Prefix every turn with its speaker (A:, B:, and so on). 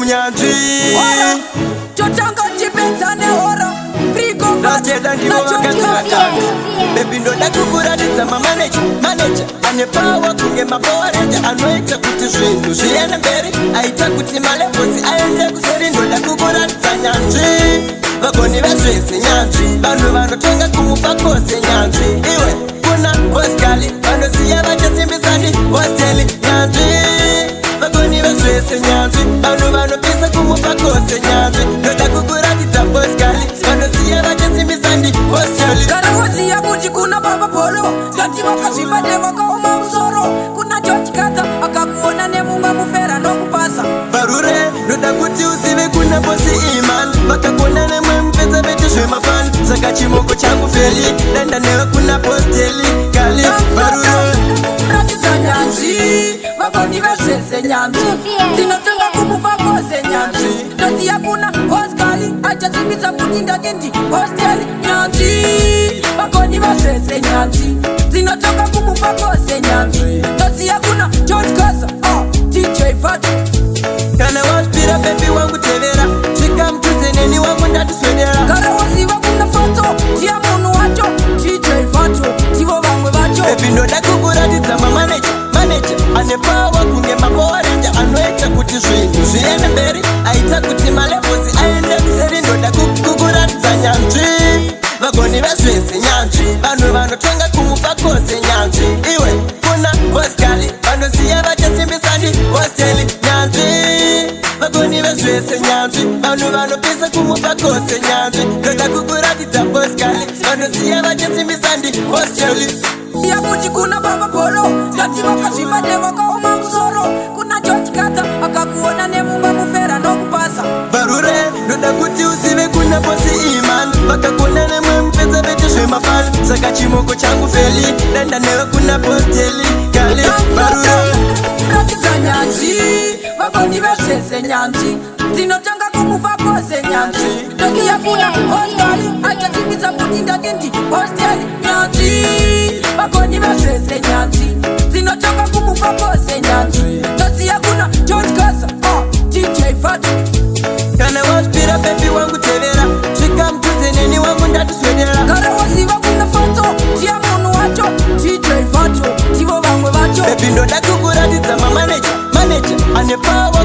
A: nyanzi
B: chotanga chipedza nehora
A: rateda ndivo vakazikatanga bebi ndoda kukuratidza mamaneja ane pawa kunge mapowareja anoita kuti zvinhu zviende mberi aita kuti malevosi aende kuseri ndoda kukuratidza nyanzvi vagoni vezvese nyanzvi vanhu vanotonga kumupa kose nyanzvi iwe kuna hoskali vanoziya vachasimbisani hosteli nyanzvi vagoni vezvese nyanzvi vanhu vanopisa kumupa kose nyanzvi ndoda kukuratidza hoskali vanoziya vachasimbisani hosteli
B: kana waziya kuti kuna baba polo ngati vakazvibade vakaoma musoro kuna jochikadza akakuona nemumwe mufera nokupasa
A: barure ndoda kuti uzive kuna bosi iman vakakuona nemwe mupedza vete zvemafani saka chimoko changu feli danda newe kuna posteli kali barure
B: ratidza nyanzvi vagoni vezvese nyanzvi dzinotenga kumupa kose nyanzvi ndoziya kuna hoskali achasimbisa kuti ndakendi hosteli nyanzvi vagoni vezvese nyanzvi dzinotenga kumupa kose nyanzvi ndoziya kuna george kaza dj fat
A: kana waspira bebi wangu tevera svika mtuzeneni wangu ndatiswedera
B: kana waziva kuna fato ndiya munhu wacho dj fato ndivo vamwe vacho
A: bebi ndoda kukuratidza mamaneja ane pawa kunge mapowareja anoita kuti zvinhu zviende mberi aita kuti malevosi aende kuseri ndoda kukuratidza nyanzvi vagoni vezvese nyanzvi vanhu vanotonga kumupa kose nyanzvi iwe kuna hoskali vanoziya vachasimbisani hosteli nyanzvi vagoni vezvese nyanzvi vanhu vanopisa kumupa kose nyanzvi ndoda kukuratidza hoskali vanoziya vachasimbisani hosteli
B: yakuti kuna baba polo ngati vakazvibade vakaoma musoro kuna jochikadza akakuona nemumwe mufera nokupasa
A: barure ndoda kuti uzive kuna bosi iman vakakuona nemwe mupedza vete zvemafani saka chimoko changu feli danda newe kuna posteli kali barure
B: ratidza nyanzvi vagoni vezvese nyanzvi dzinotanga kumupa kose nyanzvi ndoziya kuna hoskali achasimbisa kuti ndakendi hosteli nyanzvi vagoni vezvese nyanzvi dzinotanga kumupa kose nyanzvi ndoziya kuna george kaza dj fat
A: kana waspira bebi wangu tevera svika mtuzeneni wangu ndatiswedera
B: kana waziva kuna fato ndiya munhu wacho dj fato ndivo vamwe vacho
A: bebi ndoda kukuratidza mamaneja ane pawa